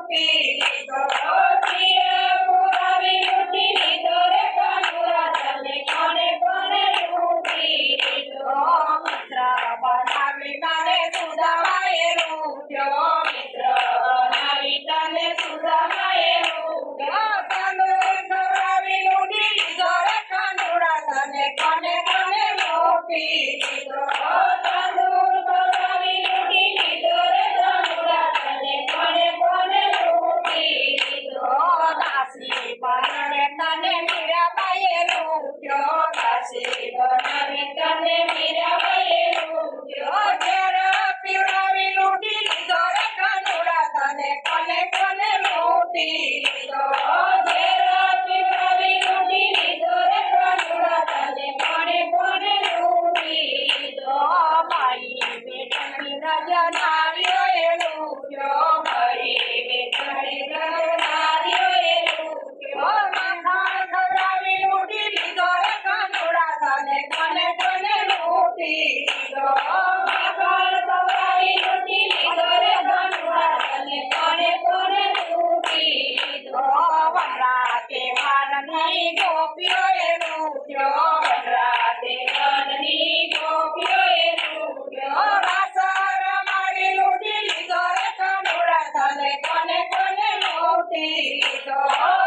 લૂંટી લીધો શિર પુરાવી લૂંટી લીધો રે કાનુડા તને કોને કોને લૂંટી લીધો મિત્ર બનાવી તને સુદામાએ લૂંટ્યો મિત્ર બનાવી તને સુદામાએ લૂંટ્યો કાનુડ ખવડાવી લૂંટી લીધો રે કાનુડા તને કોને કોને લૂંટી લીધો કાનુડ ખવડાવી લૂંટી લીધો રે કાનુડા તને કોને કોને લૂંટી લીધો દાસી બનાવે તને મીરાબાઈએ લૂંટ્યો દાસી બનાવી તને મીરાબાઈએ લૂંટ્યો ઝેર પીવડાવી લૂંટી લીધો રે કાનુડા તને કોને કોને લૂંટી લીધો ઝેર પીવડાવી લૂંટી લીધો રે કાનુડા તને કોને કોને લૂંટી લીધો મારી બેટની રજનારીઓએ લૂંટ્યો મારી બેટની રજનારીઓએ લૂંટ્યો માખણ ખવડાવી લૂંટી લીધો રે કાનુડા તને કોને કોને લૂંટી લીધો માખણ ખવડાવી લૂંટી લીધો રે કાનુડા તને કોને કોને લૂંટી લીધો વનરાતે વનની ગોપીઓએ લૂંટ્યો વનરાતે વનની ગોપીઓએ લૂંટ્યો રાસ રમાડી લૂંટી લીધો રે કાનુડા તને કોને કોને લૂંટી લીધો